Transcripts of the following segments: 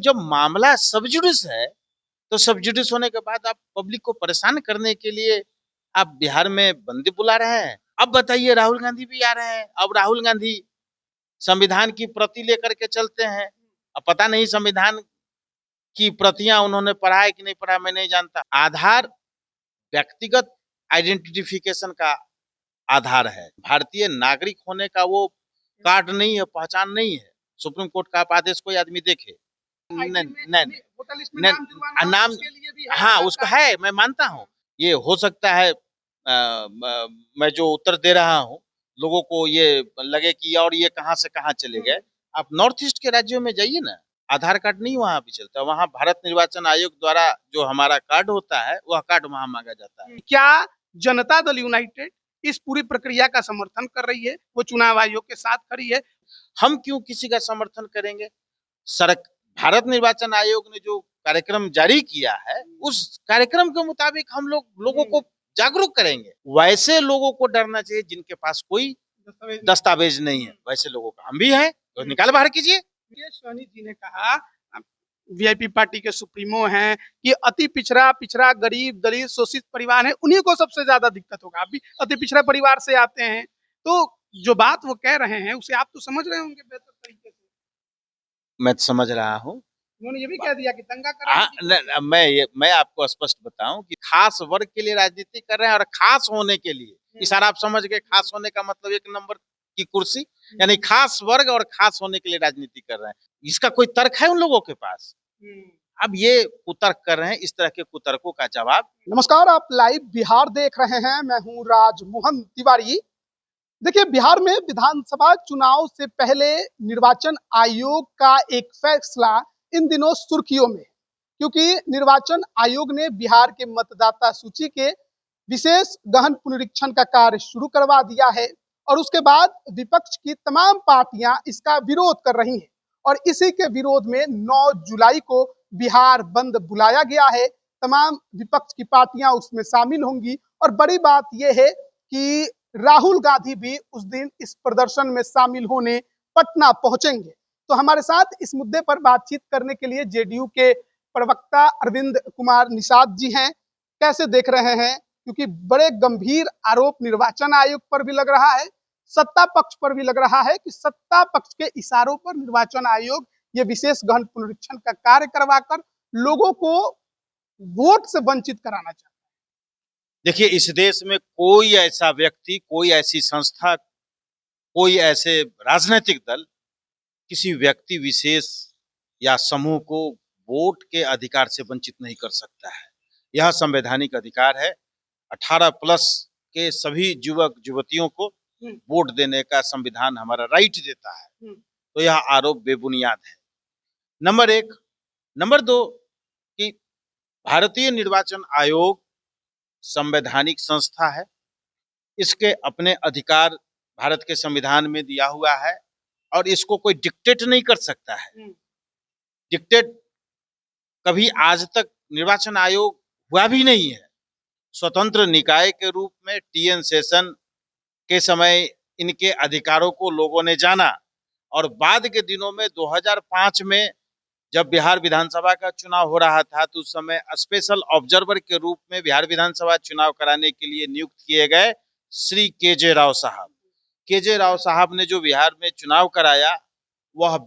जब मामला सब जुडिस है, तो सब जुडिस होने के बाद आप पब्लिक को परेशान करने के लिए आप बिहार में बंदी बुला रहे हैं। अब बताइए राहुल गांधी भी आ रहे हैं। अब राहुल गांधी संविधान की प्रति लेकर के चलते हैं। अब पता नहीं संविधान की प्रतियां उन्होंने पढ़ा है कि नहीं पढ़ा, मैं नहीं जानता। आधार व्यक्तिगत आइडेंटिफिकेशन का आधार है। भारतीय नागरिक होने का वो कार्ड नहीं है, पहचान नहीं है। सुप्रीम कोर्ट का आप आदेश कोई आदमी देखे नाम, हाँ उसका है, मैं मानता हूँ। ये हो सकता है मैं जो उत्तर दे रहा हूँ लोगों को ये लगे कि और ये कहाँ से कहाँ चले गए। आप नॉर्थ ईस्ट के राज्यों में जाइए ना, आधार कार्ड नहीं वहाँ भी चलता। वहाँ भारत निर्वाचन आयोग द्वारा जो हमारा कार्ड होता है वह कार्ड वहाँ मांगा जाता है। क्या जनता दल यूनाइटेड इस पूरी प्रक्रिया का समर्थन कर रही है? वो चुनाव आयोग के साथ खड़ी है। हम क्यों किसी का समर्थन करेंगे? भारत निर्वाचन आयोग ने जो कार्यक्रम जारी किया है उस कार्यक्रम के मुताबिक हम लोगों को जागरूक करेंगे। वैसे लोगों को डरना चाहिए जिनके पास कोई दस्तावेज नहीं है, वैसे लोगों का हम भी हैं, तो निकाल बाहर कीजिए। सोनी जी ने कहा, वीआईपी पार्टी के सुप्रीमो हैं, कि अति पिछड़ा गरीब दलित शोषित परिवार है, उन्हीं को सबसे ज्यादा दिक्कत होगा। आप भी अति पिछड़ा परिवार से आते हैं, तो जो बात वो कह रहे हैं उसे आप तो समझ रहे होंगे बेहतर तरीके से। मैं समझ रहा हूँ। उन्होंने ये भी कह दिया कि दंगा कर मैं आपको स्पष्ट बताऊं कि खास वर्ग के लिए राजनीति कर रहे हैं, और खास होने के लिए इशारा आप समझ गए। खास होने का मतलब 1 नंबर की कुर्सी, यानी खास वर्ग और खास होने के लिए राजनीति कर रहे हैं। इसका कोई तर्क है उन लोगों के पास? अब ये कुतर्क कर रहे हैं, इस तरह के कुतर्कों का जवाब। नमस्कार, आप लाइव बिहार देख रहे हैं। मैं हूं राजमोहन तिवारी। देखिए, बिहार में विधानसभा चुनाव से पहले निर्वाचन आयोग का एक फैसला इन दिनों सुर्खियों में, क्योंकि निर्वाचन आयोग ने बिहार के मतदाता सूची के विशेष गहन पुनरीक्षण का कार्य शुरू करवा दिया है, और उसके बाद विपक्ष की तमाम पार्टियां इसका विरोध कर रही हैं, और इसी के विरोध में 9 जुलाई को बिहार बंद बुलाया गया है। तमाम विपक्ष की पार्टियां उसमें शामिल होंगी, और बड़ी बात यह है कि राहुल गांधी भी उस दिन इस प्रदर्शन में शामिल होने पटना पहुंचेंगे। तो हमारे साथ इस मुद्दे पर बातचीत करने के लिए जेडीयू के प्रवक्ता अरविंद कुमार निषाद जी हैं। कैसे देख रहे हैं? क्योंकि बड़े गंभीर आरोप निर्वाचन आयोग पर भी लग रहा है, सत्ता पक्ष पर भी लग रहा है कि सत्ता पक्ष के इशारों पर निर्वाचन आयोग ये विशेष गहन पुनरीक्षण का कार्य करवाकर लोगों को वोट से वंचित कराना चाहता है। देखिए, इस देश में कोई ऐसा व्यक्ति, कोई ऐसी संस्था, कोई ऐसे राजनीतिक दल किसी व्यक्ति विशेष या समूह को वोट के अधिकार से वंचित नहीं कर सकता है। यह संवैधानिक अधिकार है। 18 प्लस के सभी युवक युवतियों को वोट देने का संविधान हमारा राइट देता है। तो यह आरोप बेबुनियाद है, नंबर 1। नंबर 2 कि भारतीय निर्वाचन आयोग संवैधानिक संस्था है। इसके अपने अधिकार भारत के संविधान में दिया हुआ है, और इसको कोई डिक्टेट नहीं कर सकता है। डिक्टेट कभी आज तक निर्वाचन आयोग हुआ भी नहीं है। स्वतंत्र निकाय के रूप में टीएन शेषन के समय इनके अधिकारों को लोगों ने जाना, और बाद के दिनों में 2005 में जब बिहार विधानसभा का चुनाव हो रहा था, तो उस समय स्पेशल ऑब्जर्वर के रूप में बिहार विधानसभा चुनाव कराने के लिए नियुक्त किए गए श्री केजे राव साहब। केजे राव साहब ने जो बिहार में चुनाव कराया, वह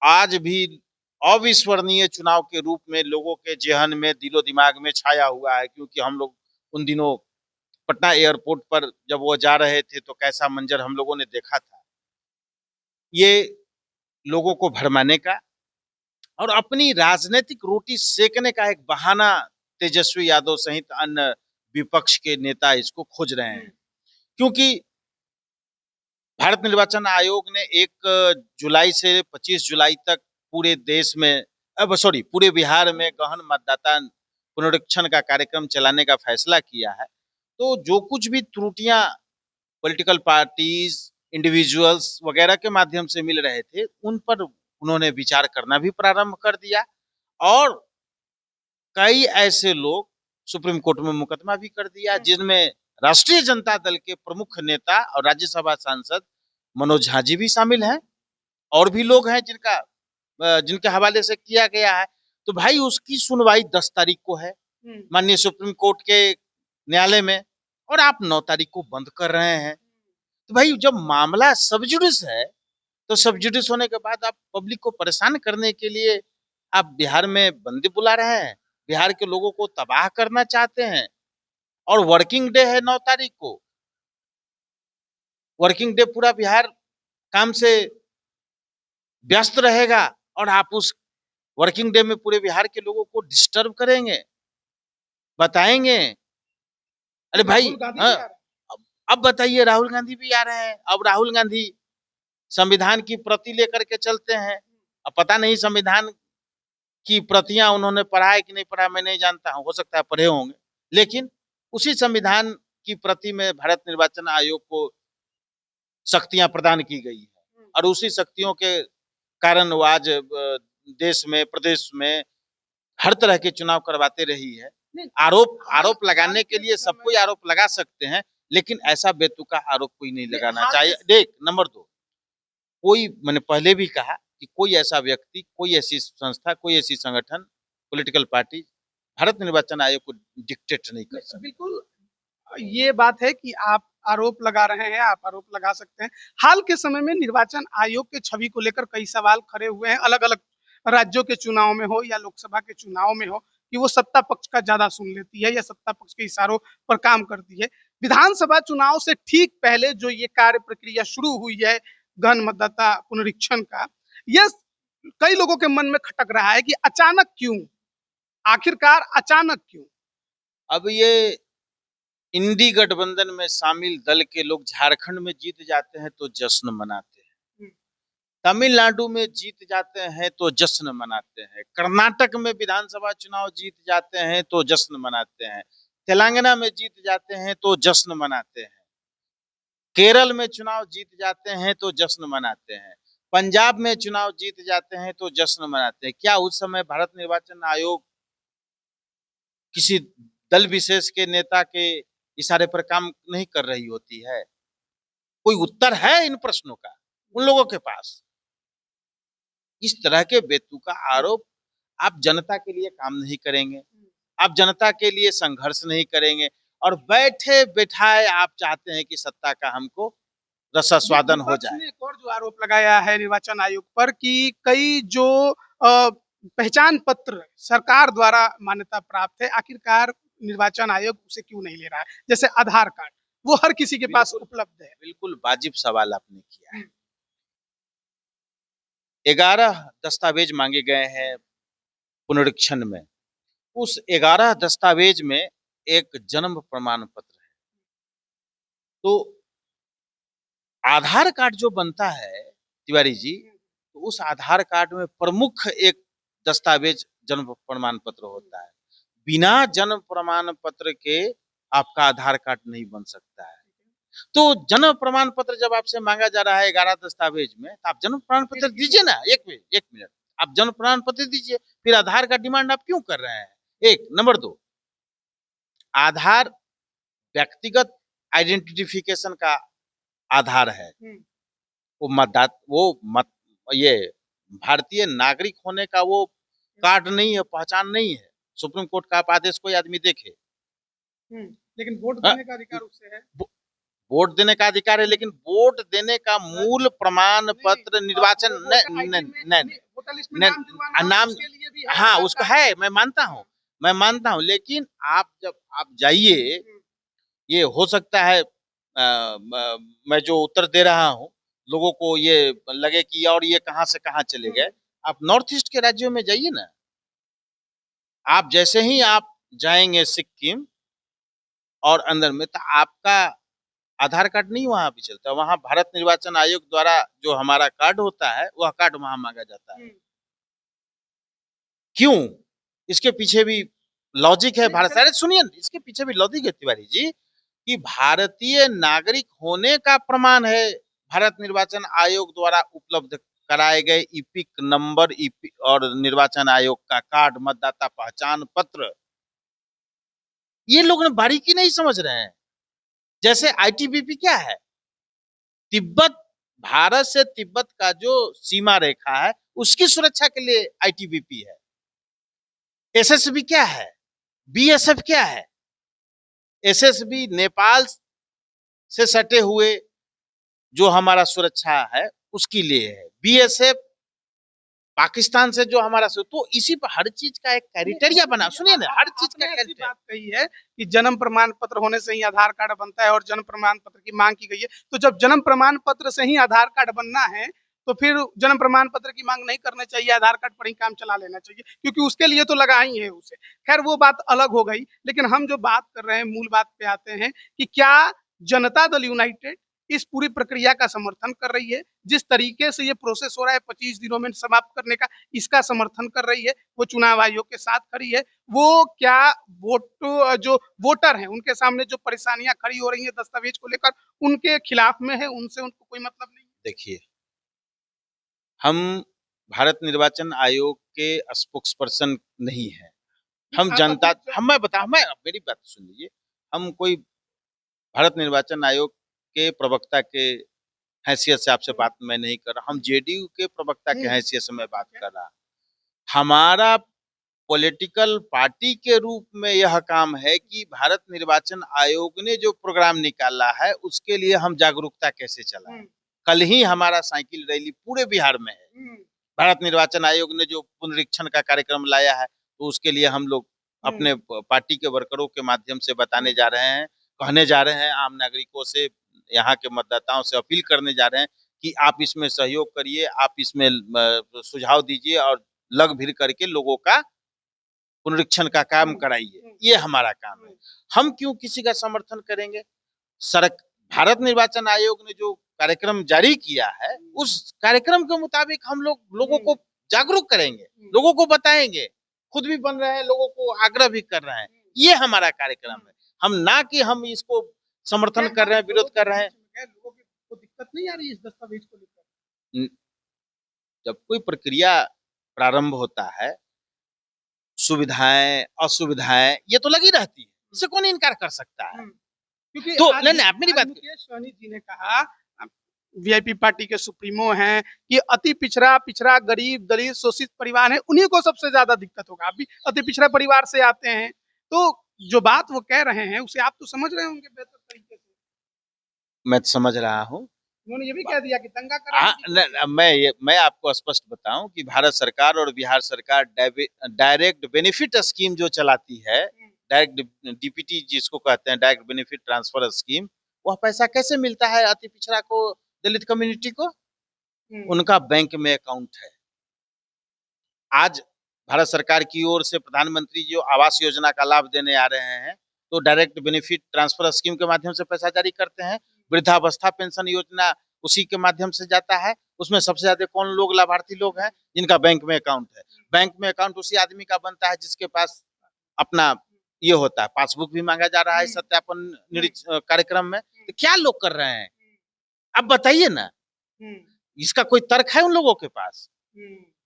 आज भी अविस्मरणीय चुनाव के रूप में लोगों के जेहन में, दिलो दिमाग में छाया हुआ है। क्योंकि हम लोग उन दिनों पटना एयरपोर्ट पर जब वो जा रहे थे तो कैसा मंजर हम लोगों ने देखा था। ये लोगों को भरमाने का और अपनी राजनीतिक रोटी सेकने का एक बहाना तेजस्वी यादव सहित अन्य विपक्ष के नेता इसको खोज रहे हैं। क्योंकि भारत निर्वाचन आयोग ने 1 जुलाई से 25 जुलाई तक पूरे देश में, पूरे बिहार में गहन मतदाता पुनरीक्षण का कार्यक्रम चलाने का फैसला किया है। तो जो कुछ भी त्रुटियां पॉलिटिकल पार्टीज, इंडिविजुअल्स वगैरह के माध्यम से मिल रहे थे, उन पर उन्होंने विचार करना भी प्रारंभ कर दिया, और कई ऐसे लोग सुप्रीम कोर्ट में मुकदमा भी कर दिया, जिनमें राष्ट्रीय जनता दल के प्रमुख नेता और राज्यसभा सांसद मनोज झा जी भी शामिल हैं, और भी लोग हैं जिनका जिनके हवाले से किया गया है, तो भाई उसकी सुनवाई 10 तारीख को है माननीय सुप्रीम कोर्ट के न्यायालय में, और आप 9 तारीख को बंद कर रहे हैं। तो भाई जब मामला सब जुडिस है, तो सब जुडिस होने के बाद आप पब्लिक को परेशान करने के लिए आप बिहार में बंदी बुला रहे हैं, बिहार के लोगों को तबाह करना चाहते हैं। और वर्किंग डे है 9 तारीख को, वर्किंग डे पूरा बिहार काम से व्यस्त रहेगा, और आप उस वर्किंग डे में पूरे बिहार के लोगों को डिस्टर्ब करेंगे, बताएंगे। अरे भाई हाँ, अब बताइए, राहुल गांधी भी आ रहे हैं। अब राहुल गांधी संविधान की प्रति लेकर के चलते हैं। अब पता नहीं संविधान की प्रतियां उन्होंने पढ़ा है कि नहीं पढ़ा, मैं नहीं जानता हूं, हो सकता है पढ़े होंगे, लेकिन उसी संविधान की प्रति में भारत निर्वाचन आयोग को शक्तियां प्रदान की गई है, और उसी शक्तियों के कारण वो आज देश में, प्रदेश में हर तरह के चुनाव करवाते रही है। आरोप लगाने के लिए सब कोई आरोप लगा सकते हैं, लेकिन ऐसा बेतुका आरोप कोई नहीं लगाना चाहिए। देख, नंबर 2, कोई, मैंने पहले भी कहा कि कोई ऐसा व्यक्ति, कोई ऐसी संस्था, कोई ऐसी संगठन, पॉलिटिकल पार्टी भारत निर्वाचन आयोग को डिक्टेट नहीं कर सकती। बिल्कुल, ये बात है कि आप आरोप लगा रहे हैं, आप आरोप लगा सकते हैं। हाल के समय में निर्वाचन आयोग के छवि को लेकर कई सवाल खड़े हुए हैं, अलग-अलग राज्यों के चुनाव में हो या लोकसभा के चुनाव में हो, कि वो सत्ता पक्ष का ज़्यादा सुन लेती है या सत्ता पक्ष के इशारों पर काम करती है। विधानसभा चुनाव से ठीक पहले जो ये कार्य प्रक्रिया शुरू हुई है, गहन मतदाता पुनरीक्षण का, यह कई लोगों के मन में खटक रहा है कि अचानक क्यों? आखिरकार अचानक क्यों? अब ये इंडी गठबंधन में शामिल दल के लोग झारखंड में जीत जाते हैं तो जश्न मनाते हैं, तमिलनाडु में जीत जाते हैं तो जश्न मनाते हैं, कर्नाटक में विधानसभा चुनाव जीत जाते हैं तो जश्न मनाते हैं, तेलंगाना में जीत जाते हैं तो जश्न मनाते हैं, केरल में चुनाव जीत जाते हैं तो जश्न मनाते हैं, पंजाब में चुनाव जीत जाते हैं तो जश्न मनाते हैं। क्या उस समय भारत निर्वाचन आयोग किसी दल विशेष के नेता के इशारे पर काम नहीं कर रही होती है? कोई उत्तर है इन प्रश्नों का उन लोगों के पास? इस तरह के बेतुका आरोप, आप जनता के लिए काम नहीं करेंगे, आप जनता के लिए संघर्ष नहीं करेंगे, और बैठे बैठाए आप चाहते हैं कि सत्ता का हमको रसास्वादन हो जाए। एक और जो आरोप लगाया है निर्वाचन आयोग पर कि कई जो पहचान पत्र सरकार द्वारा मान्यता प्राप्त है, आखिरकार निर्वाचन आयोग उसे क्यों नहीं ले रहा है? जैसे आधार कार्ड, वो हर किसी के पास उपलब्ध है। बिल्कुल वाजिब सवाल आपने किया है। 11 दस्तावेज मांगे गए हैं पुनरीक्षण में। उस 11 दस्तावेज में एक जन्म प्रमाण पत्र है। तो आधार कार्ड जो बनता है तिवारी जी, तो उस आधार कार्ड में प्रमुख एक दस्तावेज जन्म प्रमाण पत्र होता है। बिना जन्म प्रमाण पत्र के आपका आधार कार्ड नहीं बन सकता है। तो जन्म प्रमाण पत्र जब आपसे मांगा जा रहा है 11 दस्तावेज में, तो आप जन्म प्रमाण पत्र दीजिए ना। एक मिनट, आप जन्म प्रमाण पत्र दीजिए, फिर आधार का डिमांड आप क्यों कर रहे हैं? एक, नंबर 2, आधार व्यक्तिगत आइडेंटिफिकेशन का आधार है। ये भारतीय नागरिक होने का वो कार्ड नहीं है, पहचान नहीं है। सुप्रीम कोर्ट का आप आदेश कोई आदमी देखे, लेकिन वोट देने का अधिकार उससे है। वोट देने का अधिकार है, लेकिन वोट देने का मूल प्रमाण पत्र निर्वाचन नाम, हाँ उसका है, मैं मानता हूँ, लेकिन आप जब आप जाइए, ये हो सकता है मैं जो उत्तर दे रहा हूँ लोगों को ये लगे कि और ये कहां से कहां चले गए। आप नॉर्थ ईस्ट के राज्यों में जाइए ना, आप जैसे ही आप जाएंगे सिक्किम और अंदर में, तो आपका आधार कार्ड नहीं वहां भी चलता, वहां भारत निर्वाचन आयोग द्वारा जो हमारा कार्ड होता है वह कार्ड वहां मांगा जाता है। क्यों? इसके पीछे भी लॉजिक है। भारत, अरे सुनिए, इसके पीछे भी लॉजिक है तिवारी जी, कि भारतीय नागरिक होने का प्रमाण है भारत निर्वाचन आयोग द्वारा उपलब्ध कराए गए इपिक नंबर और निर्वाचन आयोग का कार्ड, मतदाता पहचान पत्र। ये लोग बारीकी नहीं समझ रहे हैं। जैसे आईटीबीपी क्या है? तिब्बत, भारत से तिब्बत का जो सीमा रेखा है उसकी सुरक्षा के लिए आईटीबीपी है। एसएसबी क्या है, बीएसएफ क्या है? एसएसबी नेपाल से सटे हुए जो हमारा सुरक्षा है उसके लिए है, बीएसएफ पाकिस्तान से जो हमारा तो इसी पर हर चीज का एक क्राइटेरिया बना। सुनिए ना, हर चीज का ऐसी बात कही है कि जन्म प्रमाण पत्र होने से ही आधार कार्ड बनता है और जन्म प्रमाण पत्र की मांग की गई है। तो जब जन्म प्रमाण पत्र से ही आधार कार्ड बनना है तो फिर जन्म प्रमाण पत्र की मांग नहीं करना चाहिए, आधार कार्ड पर ही काम चला लेना चाहिए, क्योंकि उसके लिए तो लगा ही है उसे। खैर वो बात अलग हो गई, लेकिन हम जो बात कर रहे हैं मूल बात पे आते हैं कि क्या जनता दल यूनाइटेड इस पूरी प्रक्रिया का समर्थन कर रही है? जिस तरीके से ये प्रोसेस हो रहा है 25 दिनों में समाप्त करने का, इसका समर्थन कर रही है, वो चुनाव आयोग के साथ खड़ी है। वो क्या जो वोटर हैं उनके सामने जो परेशानियां खड़ी हो रही हैं दस्तावेज को लेकर, उनके खिलाफ में है, उनसे उनको कोई मतलब नहीं? देखिए, हम भारत निर्वाचन आयोग के स्पोक्स पर्सन नहीं है, हम जनता, मैं मेरी बात सुन लीजिए, हम कोई भारत निर्वाचन आयोग के प्रवक्ता के हैसियत से आपसे बात मैं नहीं कर रहा, हम जेडीयू के प्रवक्ता के हैसियत से मैं बात कर रहा। हमारा पॉलिटिकल पार्टी के रूप में यह काम है कि भारत निर्वाचन आयोग ने जो प्रोग्राम निकाला है उसके लिए हम जागरूकता कैसे चलाएं। कल ही हमारा साइकिल रैली पूरे बिहार में है। भारत निर्वाचन आयोग ने जो पुनरीक्षण का कार्यक्रम लाया है तो उसके लिए हम लोग अपने पार्टी के वर्करों के माध्यम से बताने जा रहे हैं, कहने जा रहे हैं, आम नागरिकों से, यहाँ के मतदाताओं से अपील करने जा रहे हैं कि आप इसमें सहयोग करिए, आप इसमें सुझाव दीजिए और लग भिड़ करके लोगों का पुनरीक्षण का काम कराइए। ये हमारा काम है। हम क्यों किसी का समर्थन करेंगे? भारत निर्वाचन आयोग ने जो कार्यक्रम जारी किया है उस कार्यक्रम के मुताबिक हम लोगों को जागरूक करेंगे, लोगों को बताएंगे, खुद भी बन रहे हैं, लोगों को आग्रह भी कर रहे हैं। ये हमारा कार्यक्रम है। हम ना कि हम इसको समर्थन कर रहे हैं, विरोध कर रहे हैं। लोगों को दिक्कत नहीं आ रही इस दस्तावेज को लेकर? जब कोई प्रक्रिया प्रारंभ होता है, सुविधाएं असुविधाएं ये तो लगी रहती है, इससे कौन इनकार कर सकता है? क्योंकि तो नहीं, आप मेरी बात, मुकेश सहनी जी ने कहा, वीआईपी पार्टी के सुप्रीमो हैं, कि अति पिछड़ा गरीब दलित शोषित परिवार है, उन्हीं को सबसे ज्यादा दिक्कत होगा। आप भी अति पिछड़ा परिवार से आते हैं, तो जो बात वो कह रहे हैं उसे आप तो समझ रहे होंगे बेहतर तरीके से। मैं समझ रहा हूँ। उन्होंने ये भी कह दिया कि दंगा करेंगे। मैं आपको स्पष्ट बताऊं कि भारत सरकार और बिहार सरकार डायरेक्ट बेनिफिट स्कीम जो चलाती है, डायरेक्ट डीपीटी जिसको कहते हैं, डायरेक्ट बेनिफिट ट्रांसफर स्कीम, वह पैसा कैसे मिलता है अति पिछड़ा को, दलित कम्युनिटी को? उनका बैंक में अकाउंट है। आज भारत सरकार की ओर से प्रधानमंत्री जो आवास योजना का लाभ देने आ रहे हैं, तो डायरेक्ट बेनिफिट ट्रांसफर स्कीम के माध्यम से पैसा जारी करते हैं। वृद्धावस्था पेंशन योजना उसी के माध्यम से जाता है। उसमें सबसे ज्यादा कौन लोग लाभार्थी लोग हैं? जिनका बैंक में अकाउंट है। बैंक में अकाउंट उसी आदमी का बनता है जिसके पास अपना ये होता है, पासबुक भी मांगा जा रहा है सत्यापन कार्यक्रम में। तो क्या लोग कर रहे हैं, अब बताइए ना, इसका कोई तर्क है उन लोगों के पास?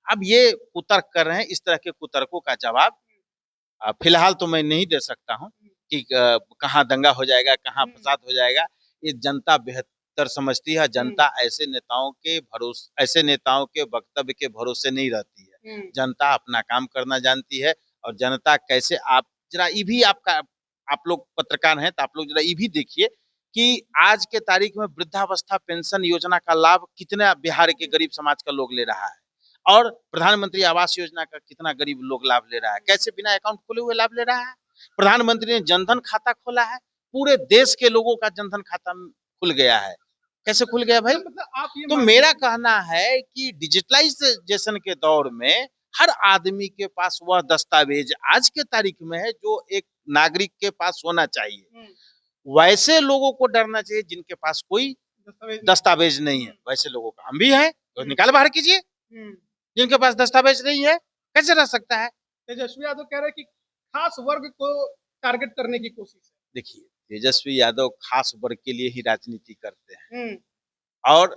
अब ये कुतर्क कर रहे हैं। इस तरह के कुतर्कों का जवाब फिलहाल तो मैं नहीं दे सकता हूं कि कहां दंगा हो जाएगा, कहां फसाद हो जाएगा। ये जनता बेहतर समझती है। जनता ऐसे नेताओं के वक्तव्य के भरोसे नहीं रहती है। जनता अपना काम करना जानती है। और जनता कैसे, आप जरा ये भी आप लोग पत्रकार हैं तो आप लोग जरा ये भी देखिए कि आज के तारीख में वृद्धावस्था पेंशन योजना का लाभ कितना बिहार के गरीब समाज का लोग ले रहा है, और प्रधानमंत्री आवास योजना का कितना गरीब लोग लाभ ले रहा है। कैसे बिना अकाउंट खोले हुए लाभ ले रहा है। प्रधानमंत्री ने जनधन खाता खोला है, पूरे देश के लोगों का जनधन खाता खुल गया है। कैसे खुल गया भाई? तो मेरा कहना है कि डिजिटलाइजेशन के दौर में हर आदमी के पास वह दस्तावेज आज के तारीख में है जो एक नागरिक के पास होना चाहिए। वैसे लोगों को डरना चाहिए जिनके पास कोई दस्तावेज नहीं है। वैसे लोगों का हम भी हैं, तो निकाल बाहर कीजिए। जिनके पास दस्तावेज नहीं है कैसे रह सकता है? तेजस्वी यादव कह रहे हैं कि खास वर्ग को टारगेट करने की कोशिश है। देखिए, तेजस्वी यादव खास वर्ग के लिए ही राजनीति करते हैं और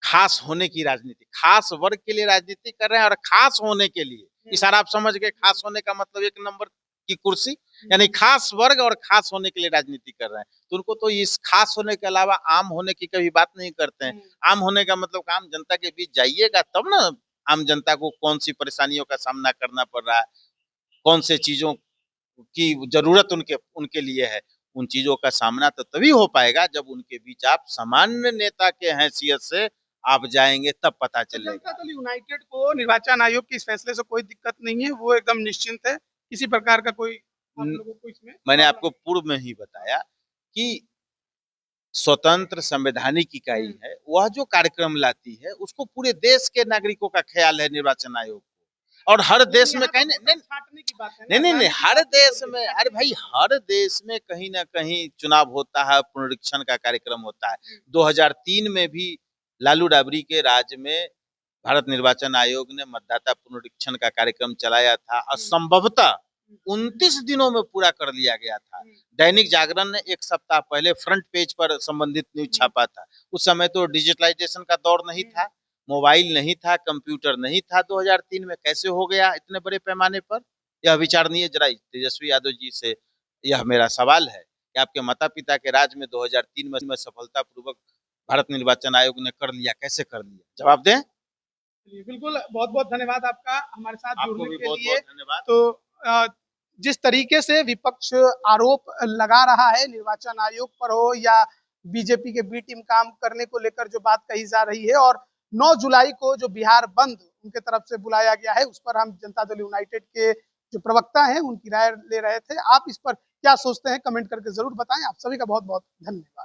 खास होने की राजनीति, खास वर्ग के लिए राजनीति कर रहे हैं। और खास होने के लिए इशारा आप समझ गए, खास होने का मतलब एक नंबर की कुर्सी, यानी खास वर्ग और खास होने के लिए राजनीति कर रहे हैं। तो उनको तो इस खास होने के अलावा आम होने की कभी बात नहीं करते हैं। आम होने का मतलब आम जनता के बीच जाइएगा तब ना आम जनता को कौन सी परेशानियों का सामना करना पड़ रहा है, कौन से चीजों की जरूरत उनके उनके लिए है, उन चीजों का सामना तो तभी हो पाएगा जब उनके बीच आप सामान्य नेता के हैसियत से आप जाएंगे, तब पता तो चलेगा। जनता दल यूनाइटेड को निर्वाचन आयोग के इस फैसले से कोई दिक्कत नहीं है, वो एकदम निश्चिंत है, किसी प्रकार का कोई आप लोगों को इसमें मैंने प्रॉब्लम आपको पूर्व में ही बताया कि स्वतंत्र संवैधानिक इकाई नहीं? है, वह जो कार्यक्रम लाती है उसको पूरे देश के नागरिकों का ख्याल है निर्वाचन आयोग को। और हर देश में कहीं नहीं छांटने की बात है नहीं ना, नहीं नहीं, जाने की हर बात नहीं देश हो रही में, है। अरे भाई हर देश में कहीं ना कहीं चुनाव होता है, पुनरीक्षण का कार्यक्रम होता है। 2003 में भी लालू राबड़ी के राज में भारत निर्वाचन आयोग ने मतदाता पुनरीक्षण का कार्यक्रम चलाया था और संभवतः 29 दिनों में पूरा कर लिया गया था। दैनिक जागरण ने एक सप्ताह पहले फ्रंट पेज पर संबंधित न्यूज छापा था। उस समय तो डिजिटलाइजेशन का दौर नहीं था, मोबाइल नहीं था, कंप्यूटर नहीं था। 2003 में कैसे हो गया इतने बड़े पैमाने पर, यह विचारणीय। जरा तेजस्वी यादव जी से यह मेरा सवाल है कि आपके माता पिता के राज में 2003 में सफलता पूर्वक भारत निर्वाचन आयोग ने कर लिया, कैसे कर लिया, जवाब दें। जी, बिल्कुल, बहुत-बहुत धन्यवाद आपका हमारे साथ आपको जुड़ने भी के बहुत लिए। बहुत धन्यवाद। तो जिस तरीके से विपक्ष आरोप लगा रहा है निर्वाचन आयोग पर हो या बीजेपी के बी टीम काम करने को लेकर जो बात कही जा रही है, और 9 जुलाई को जो बिहार बंद उनके तरफ से बुलाया गया है, उस पर हम जनता दल यूनाइटेड के जो प्रवक्ता हैं उनकी राय ले रहे थे। आप इस पर क्या सोचते हैं, कमेंट करके जरूर बताएं। आप सभी का बहुत-बहुत धन्यवाद।